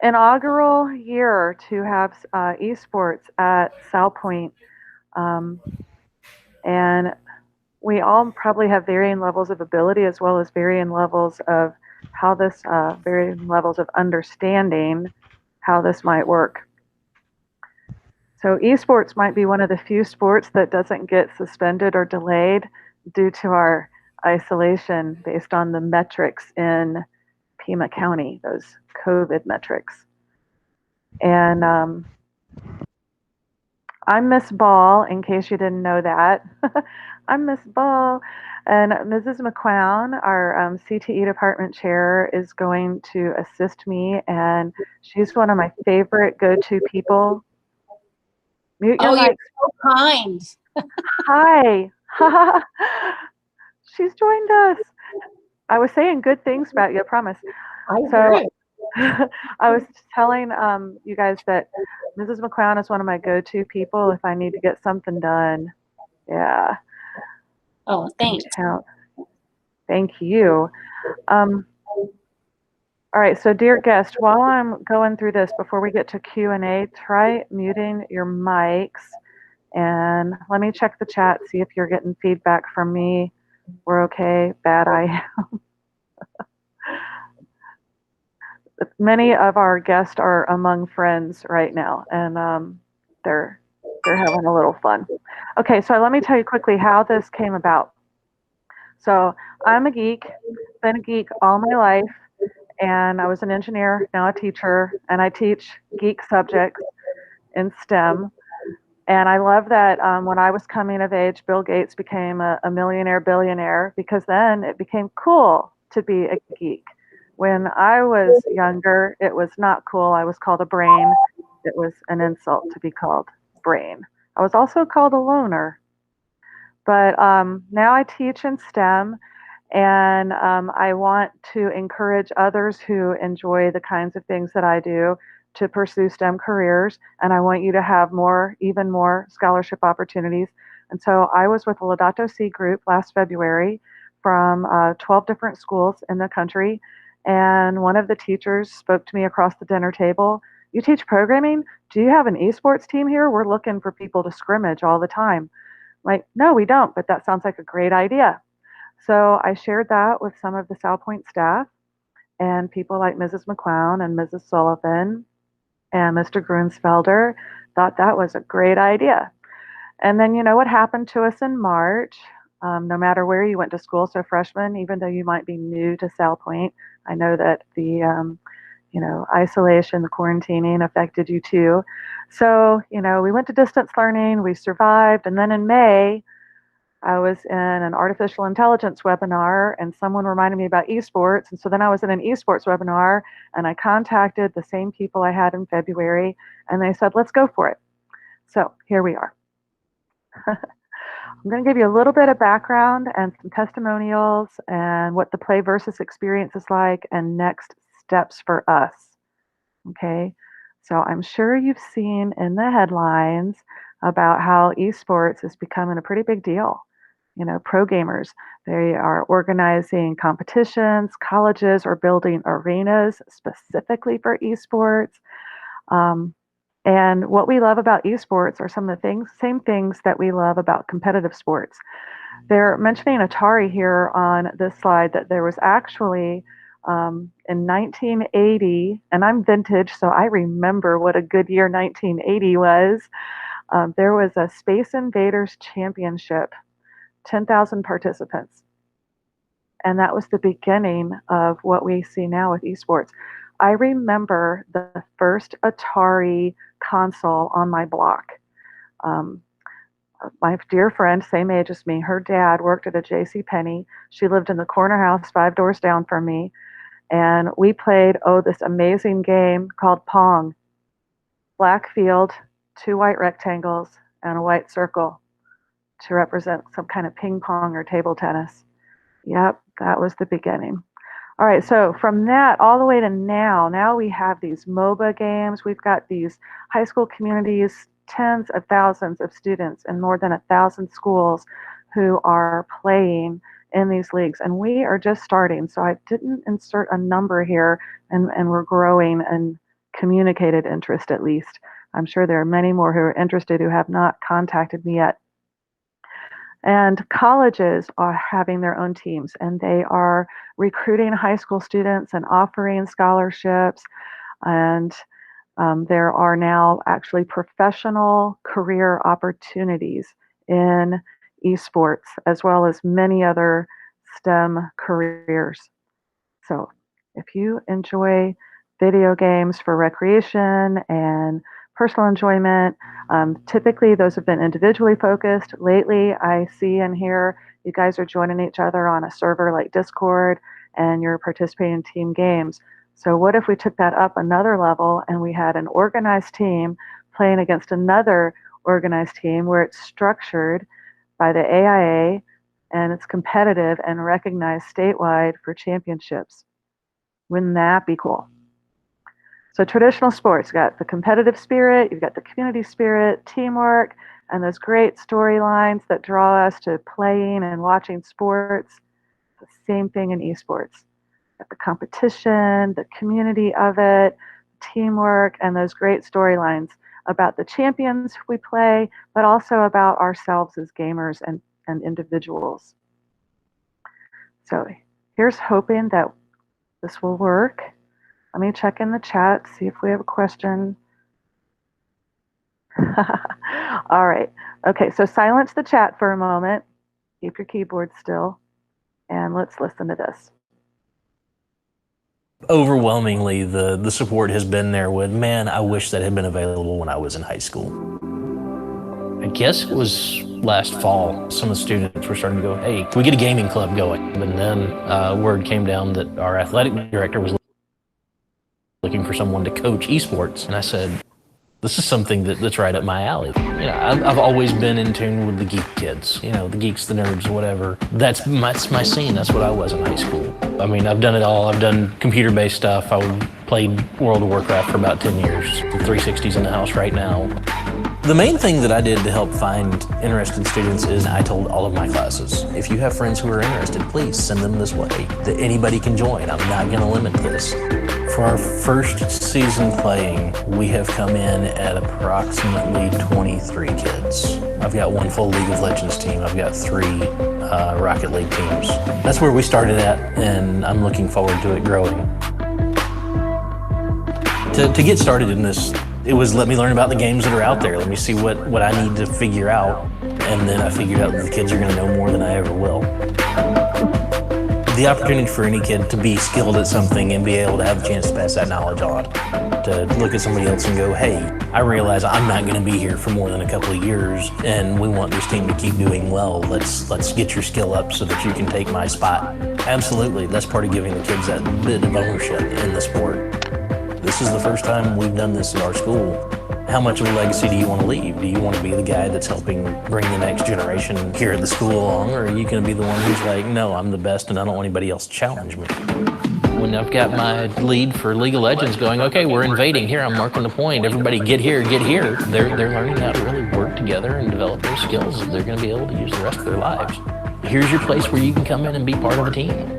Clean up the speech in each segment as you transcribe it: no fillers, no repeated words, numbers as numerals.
inaugural year to have esports at Salpointe, um, and we all probably have varying levels of ability as well as varying levels of varying levels of understanding how this might work. So esports might be one of the few sports that doesn't get suspended or delayed due to our isolation based on the metrics in Pima County, those COVID metrics. And I'm Miss Ball, in case you didn't know that. I'm Miss Ball. And Mrs. McQuown, our CTE department chair, is going to assist me. And she's one of my favorite go to people. Mute your Oh, you're mic. so kind. Hi. She's joined us. I was saying good things about you, I promise. I So heard. I was telling you guys that Mrs. McQuown is one of my go-to people if I need to get something done. Yeah, Oh, thanks. thank you. Um, all right, so dear guest, while I'm going through this, before we get to Q&A, try muting your mics and let me check the chat, see if you're getting feedback from me. We're okay, bad I. Many of our guests are among friends right now, and they're they're having a little fun. Okay, so let me tell you quickly how this came about. So I'm a geek, been a geek all my life, and I was an engineer, now a teacher, and I teach geek subjects in STEM. And I love that when I was coming of age, Bill Gates became a millionaire billionaire because then it became cool to be a geek. When I was younger, it was not cool. I was called a brain. It was an insult to be called brain. I was also called a loner. But now I teach in STEM, and I want to encourage others who enjoy the kinds of things that I do to pursue STEM careers. And I want you to have even more scholarship opportunities. And so I was with the Laudato Si group last February from 12 different schools in the country. And one of the teachers spoke to me across the dinner table. You teach programming? Do you have an esports team here? We're looking for people to scrimmage all the time. Like, no, we don't, but that sounds like a great idea. So I shared that with some of the Salpointe staff and people like Mrs. McQuown and Mrs. Sullivan and Mr. Grunsfelder thought that was a great idea. And then you know what happened to us in March? No matter where you went to school, so freshmen, even though you might be new to Salpointe, I know that the isolation, the quarantining affected you too. So, we went to distance learning, we survived, and then in May, I was in an artificial intelligence webinar and someone reminded me about esports. And so then I was in an esports webinar and I contacted the same people I had in February and they said, let's go for it. So here we are. I'm going to give you a little bit of background and some testimonials and what the play versus experience is like and next steps for us. Okay. So I'm sure you've seen in the headlines about how esports is becoming a pretty big deal. Pro gamers, they are organizing competitions, colleges are building arenas specifically for esports. Um, and what we love about esports are some of the same things that we love about competitive sports. They're mentioning Atari here on this slide that there was actually in 1980, and I'm vintage, so I remember what a good year 1980 was. There was a Space Invaders Championship, 10,000 participants. And that was the beginning of what we see now with esports. I remember the first Atari console on my block. Um, my dear friend, same age as me, her dad worked at a J.C. Penney. She lived in the corner house 5 doors down from me. And we played, this amazing game called Pong. Black field, 2 white rectangles, and a white circle to represent some kind of ping pong or table tennis. Yep, that was the beginning. All right, so from that all the way to now we have these MOBA games. We've got these high school communities, tens of thousands of students in more than 1,000 schools who are playing in these leagues. And we are just starting. So I didn't insert a number here, and we're growing and communicated interest at least. I'm sure there are many more who are interested who have not contacted me yet. And colleges are having their own teams, and they are recruiting high school students and offering scholarships. And there are now actually professional career opportunities in esports, as well as many other STEM careers. So if you enjoy video games for recreation and personal enjoyment, typically those have been individually focused. Lately, I see and hear you guys are joining each other on a server like Discord and you're participating in team games. So what if we took that up another level and we had an organized team playing against another organized team where it's structured by the AIA and it's competitive and recognized statewide for championships? Wouldn't that be cool? So traditional sports, you've got the competitive spirit, you've got the community spirit, teamwork, and those great storylines that draw us to playing and watching sports. The same thing in esports. Got the competition, the community of it, teamwork, and those great storylines about the champions we play, but also about ourselves as gamers and individuals. So here's hoping that this will work. Let me check in the chat, see if we have a question. All right. Okay, so silence the chat for a moment. Keep your keyboard still. And let's listen to this. Overwhelmingly, the support has been there with, man, I wish that had been available when I was in high school. I guess it was last fall, some of the students were starting to go, hey, can we get a gaming club going? And then word came down that our athletic director was looking for someone to coach esports. And I said, this is something that's right up my alley. You know, I've always been in tune with the geek kids, you know, the geeks, the nerds, whatever. That's my scene. That's what I was in high school. I mean, I've done it all. I've done computer-based stuff. I played World of Warcraft for about 10 years. 360s in the house right now. The main thing that I did to help find interested students is I told all of my classes, if you have friends who are interested, please send them this way. That anybody can join. I'm not going to limit this. For our first season playing, we have come in at approximately 23 kids. I've got one full League of Legends team. I've got 3 Rocket League teams. That's where we started at, and I'm looking forward to it growing. To get started in this, it was let me learn about the games that are out there. Let me see what I need to figure out. And then I figured out that the kids are going to know more than I ever will. The opportunity for any kid to be skilled at something and be able to have a chance to pass that knowledge on, to look at somebody else and go, hey, I realize I'm not going to be here for more than a couple of years, and we want this team to keep doing well. Let's get your skill up so that you can take my spot. Absolutely, that's part of giving the kids that bit of ownership in the sport. This is the first time we've done this at our school. How much of a legacy do you want to leave? Do you want to be the guy that's helping bring the next generation here at the school along, or are you going to be the one who's like, no, I'm the best and I don't want anybody else to challenge me? When I've got my lead for League of Legends going, okay, we're invading here, I'm marking the point, everybody get here, they're learning how to really work together and develop those skills that they're going to be able to use the rest of their lives. Here's your place where you can come in and be part of a team.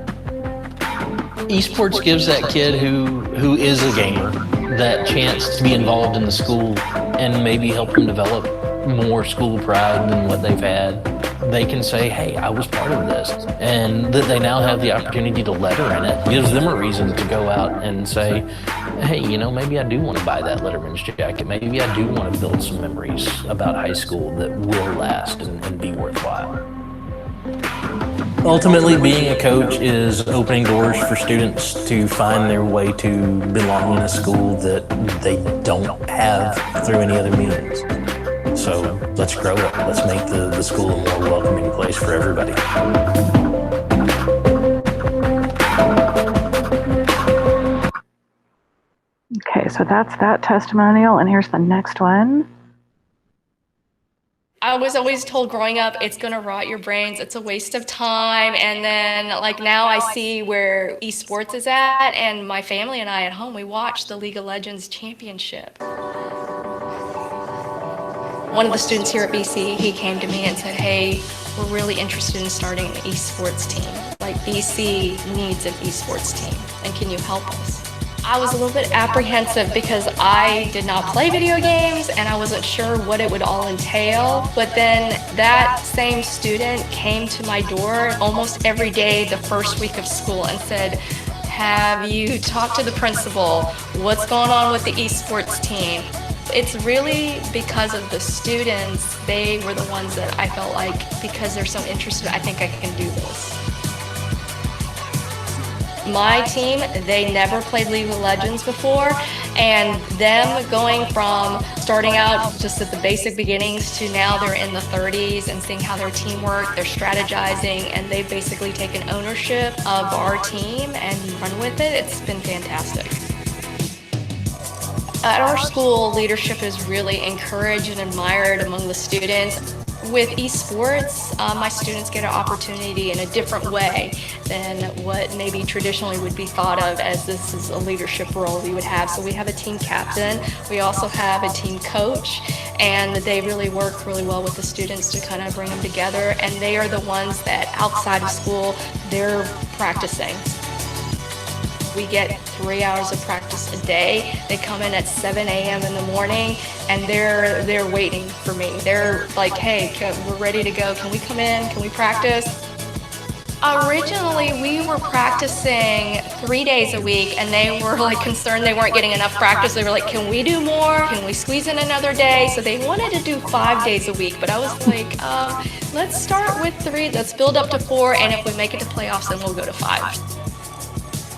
Esports gives that kid who is a gamer that chance to be involved in the school and maybe help them develop more school pride than what they've had. They can say, hey, I was part of this, and that they now have the opportunity to letter in it. Gives them a reason to go out and say, hey, you know, maybe I do want to buy that Letterman's jacket. Maybe I do want to build some memories about high school that will last and be worthwhile. Ultimately, being a coach is opening doors for students to find their way to belong in a school that they don't have through any other means. So let's grow it. Let's make the school a more welcoming place for everybody. Okay, so that's that testimonial, and here's the next one. I was always told growing up, it's gonna rot your brains, it's a waste of time, and then like now I see where esports is at, and my family and I at home, we watch the League of Legends championship. One of the students here at BC, he came to me and said, hey, we're really interested in starting an esports team. Like BC needs an esports team, and can you help us? I was a little bit apprehensive because I did not play video games and I wasn't sure what it would all entail. But then that same student came to my door almost every day the first week of school and said, "Have you talked to the principal? What's going on with the esports team?" It's really because of the students. They were the ones that I felt like, because they're so interested, I think I can do this. My team, they never played League of Legends before, and them going from starting out just at the basic beginnings to now they're in the 30s and seeing how their team work, they're strategizing, and they've basically taken ownership of our team and run with it. It's been fantastic. At our school, leadership is really encouraged and admired among the students. With esports, my students get an opportunity in a different way than what maybe traditionally would be thought of as this is a leadership role we would have. So we have a team captain, we also have a team coach, and they really work really well with the students to kind of bring them together. And they are the ones that outside of school, they're practicing. We get 3 hours of practice a day. They come in at 7 a.m. in the morning and they're waiting for me. They're like, "Hey, we're ready to go. Can we come in? Can we practice?" Originally, we were practicing 3 days a week and they were like concerned they weren't getting enough practice. They were like, "Can we do more? Can we squeeze in another day?" So they wanted to do 5 days a week, but I was like, let's start with 3, let's build up to 4, and if we make it to playoffs, then we'll go to 5.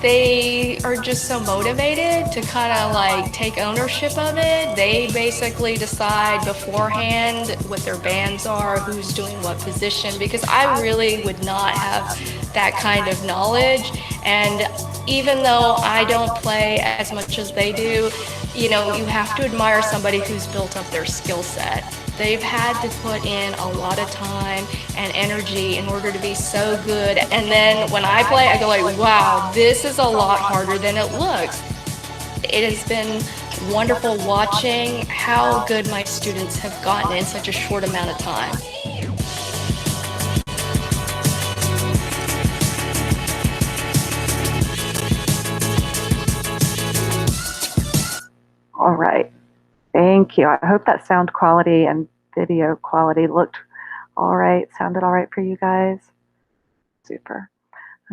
They are just so motivated to kind of like take ownership of it. They basically decide beforehand what their bands are, who's doing what position, because I really would not have that kind of knowledge. And even though I don't play as much as they do, you know, you have to admire somebody who's built up their skill set. They've had to put in a lot of time and energy in order to be so good. And then when I play, I go like, wow, this is a lot harder than it looks. It has been wonderful watching how good my students have gotten in such a short amount of time. All right. Thank you. I hope that sound quality and video quality looked all right, sounded all right for you guys. Super.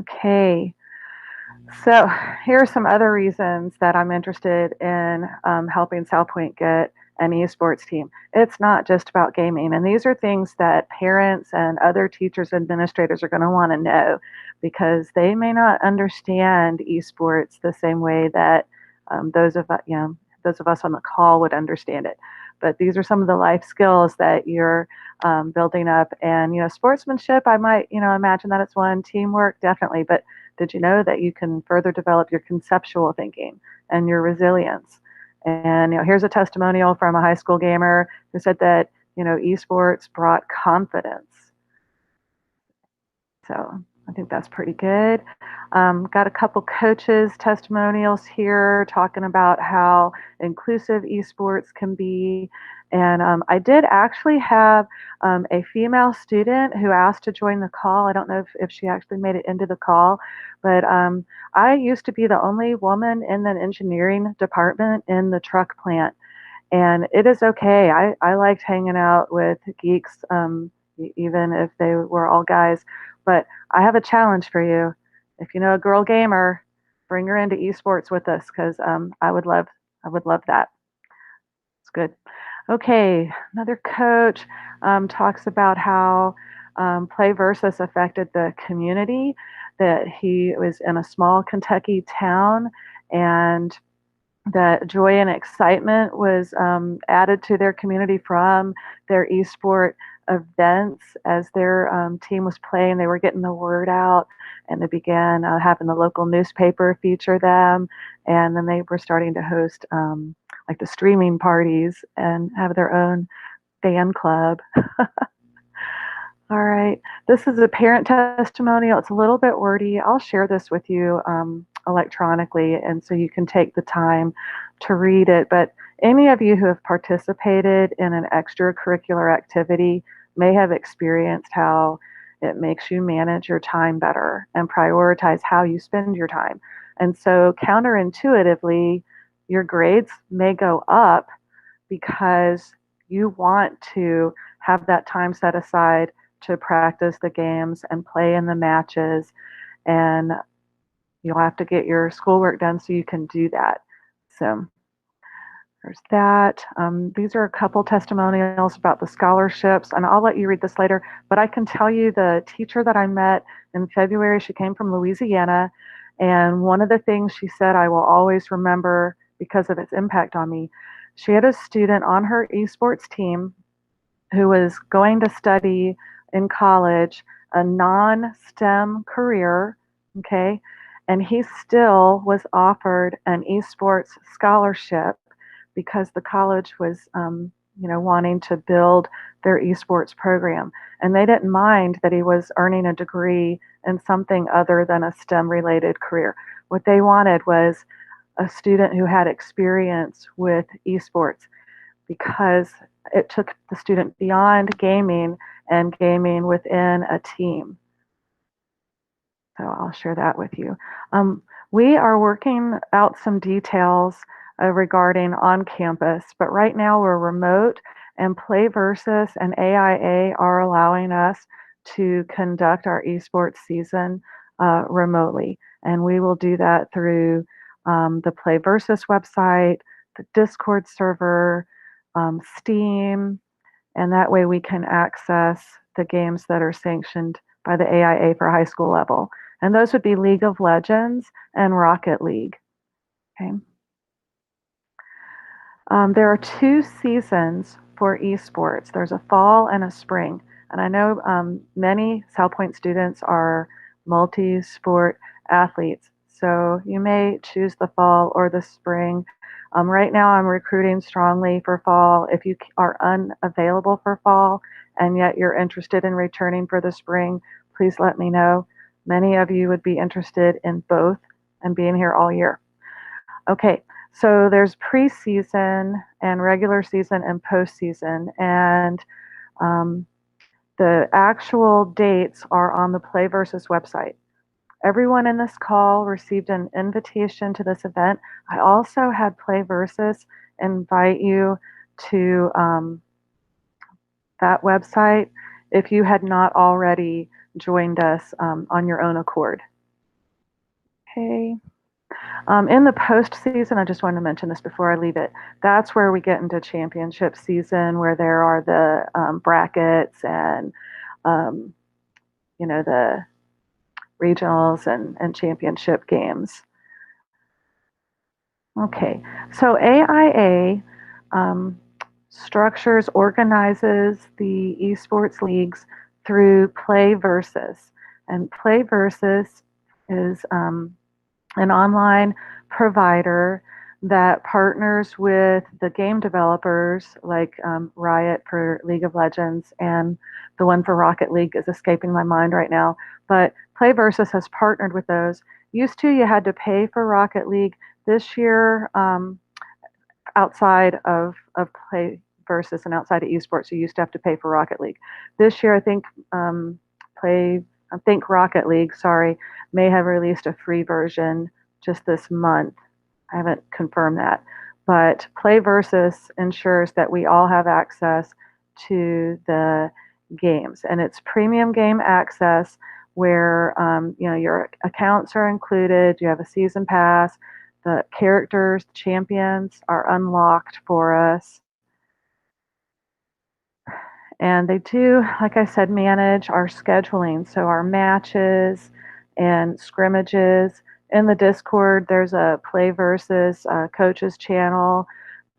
Okay. So here are some other reasons that I'm interested in helping Salpointe get an esports team. It's not just about gaming. And these are things that parents and other teachers and administrators are going to want to know, because they may not understand esports the same way that those of us on the call would understand it. But these are some of the life skills that you're building up. And, sportsmanship, I might, imagine that it's one. Teamwork, definitely. But did you know that you can further develop your conceptual thinking and your resilience? And, here's a testimonial from a high school gamer who said that, esports brought confidence. So I think that's pretty good. Got a couple coaches' testimonials here talking about how inclusive esports can be. And I did actually have a female student who asked to join the call. I don't know if she actually made it into the call, but I used to be the only woman in the engineering department in the truck plant. And it is okay. I liked hanging out with geeks, even if they were all guys. But I have a challenge for you. If you know a girl gamer, bring her into esports with us, because I would love that. It's good. Okay, another coach talks about how Play Versus affected the community. That he was in a small Kentucky town, and that joy and excitement was added to their community from their esport events. As their team was playing, they were getting the word out, and they began having the local newspaper feature them, and then they were starting to host like the streaming parties and have their own fan club. All right, this is a parent testimonial. It's a little bit wordy. I'll share this with you electronically, and so you can take the time to read it. But any of you who have participated in an extracurricular activity may have experienced how it makes you manage your time better and prioritize how you spend your time. And so counterintuitively, your grades may go up because you want to have that time set aside to practice the games and play in the matches, and you'll have to get your schoolwork done so you can do that. So there's that. These are a couple testimonials about the scholarships, and I'll let you read this later, but I can tell you the teacher that I met in February, she came from Louisiana, and one of the things she said I will always remember because of its impact on me, she had a student on her esports team who was going to study in college a non-STEM career, okay, and he still was offered an esports scholarship because the college was, wanting to build their esports program. And they didn't mind that he was earning a degree in something other than a STEM related career. What they wanted was a student who had experience with esports because it took the student beyond gaming and gaming within a team. So I'll share that with you. We are working out some details regarding on campus, but right now we're remote, and Play Versus and AIA are allowing us to conduct our esports season remotely. And we will do that through the Play Versus website, the Discord server, Steam, and that way we can access the games that are sanctioned by the AIA for high school level. And those would be League of Legends and Rocket League. Okay. There are 2 seasons for esports. There's a fall and a spring. And I know many Salpointe students are multi-sport athletes. So you may choose the fall or the spring. Right now I'm recruiting strongly for fall. If you are unavailable for fall and yet you're interested in returning for the spring, please let me know. Many of you would be interested in both and being here all year. Okay, so there's preseason and regular season and postseason, and the actual dates are on the Play Versus website. Everyone in this call received an invitation to this event. I also had Play Versus invite you to that website if you had not already joined us on your own accord. Okay. In the postseason, I just wanted to mention this before I leave it. That's where we get into championship season, where there are the brackets and the regionals and championship games. Okay, so AIA structures, organizes the esports leagues through Play Versus, and Play Versus is an online provider that partners with the game developers like Riot for League of Legends, and the one for Rocket League is escaping my mind right now. But Play Versus has partnered with those. Used to, you had to pay for Rocket League. This year, outside of Play Versus and outside of esports, you used to have to pay for Rocket League. This year, I think Rocket League, may have released a free version just this month. I haven't confirmed that. But Play Versus ensures that we all have access to the games. And it's premium game access where your accounts are included, you have a season pass, the characters, champions are unlocked for us. And they do, like I said, manage our scheduling. So our matches and scrimmages. In the Discord, there's a Play Versus coaches channel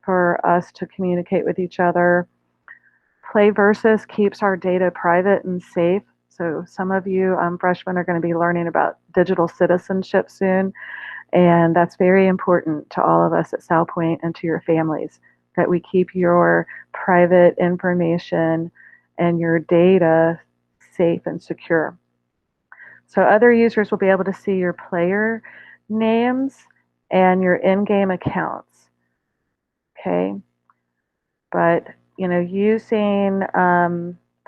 for us to communicate with each other. Play Versus keeps our data private and safe. So some of you freshmen are going to be learning about digital citizenship soon. And that's very important to all of us at Salpointe and to your families, that we keep your private information and your data safe and secure. So other users will be able to see your player names and your in-game accounts. Okay, but using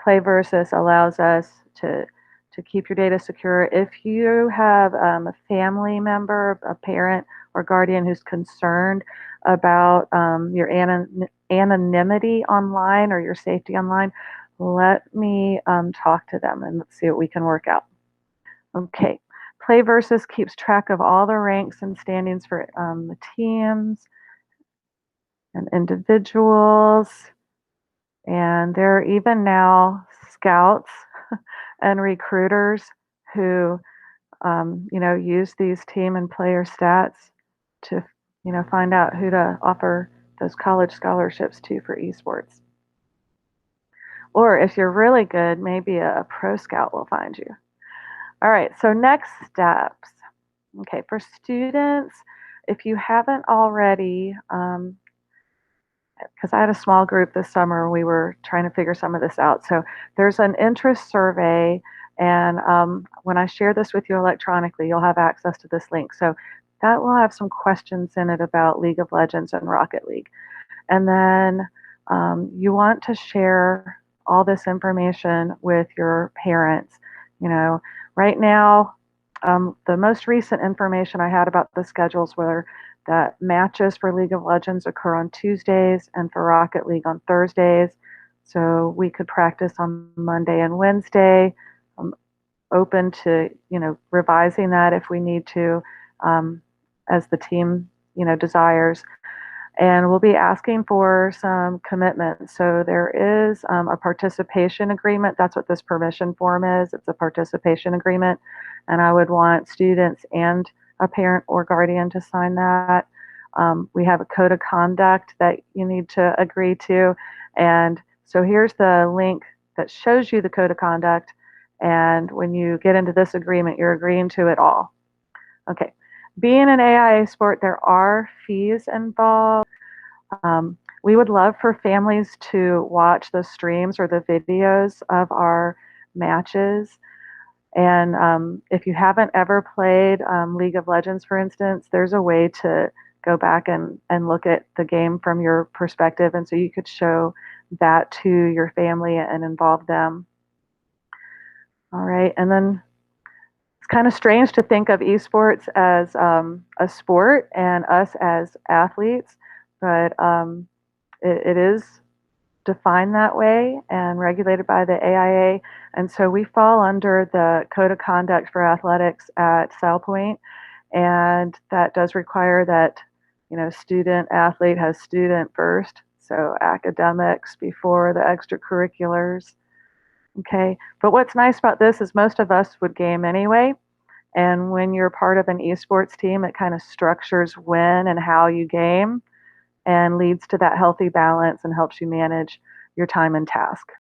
Play Versus allows us to to keep your data secure. If you have a family member, a parent or guardian who's concerned about your anonymity online or your safety online, let me talk to them and let's see what we can work out. Okay, Play Versus keeps track of all the ranks and standings for the teams and individuals. And there are even now scouts and recruiters who, use these team and player stats to, find out who to offer those college scholarships to for esports. Or if you're really good, maybe a pro scout will find you. All right, so next steps. Okay, for students, if you haven't already, because I had a small group this summer, we were trying to figure some of this out. So there's an interest survey, and when I share this with you electronically, you'll have access to this link. So that will have some questions in it about League of Legends and Rocket League. And then you want to share all this information with your parents. Right now, the most recent information I had about the schedules were that matches for League of Legends occur on Tuesdays and for Rocket League on Thursdays. So we could practice on Monday and Wednesday. I'm open to, revising that if we need to, as the team, desires. And we'll be asking for some commitment. So there is a participation agreement. That's what this permission form is. It's a participation agreement. And I would want students and a parent or guardian to sign that. We have a code of conduct that you need to agree to. And so here's the link that shows you the code of conduct. And when you get into this agreement, you're agreeing to it all. Okay. Being an AIA sport, there are fees involved. We would love for families to watch the streams or the videos of our matches. And if you haven't ever played League of Legends, for instance, there's a way to go back and look at the game from your perspective. And so you could show that to your family and involve them. All right. And then it's kind of strange to think of esports as a sport and us as athletes, but it is defined that way and regulated by the AIA. And so we fall under the Code of Conduct for Athletics at Salpointe. And that does require that, student athlete has student first. So academics before the extracurriculars. Okay. But what's nice about this is most of us would game anyway. And when you're part of an esports team, it kind of structures when and how you game and leads to that healthy balance and helps you manage your time and task.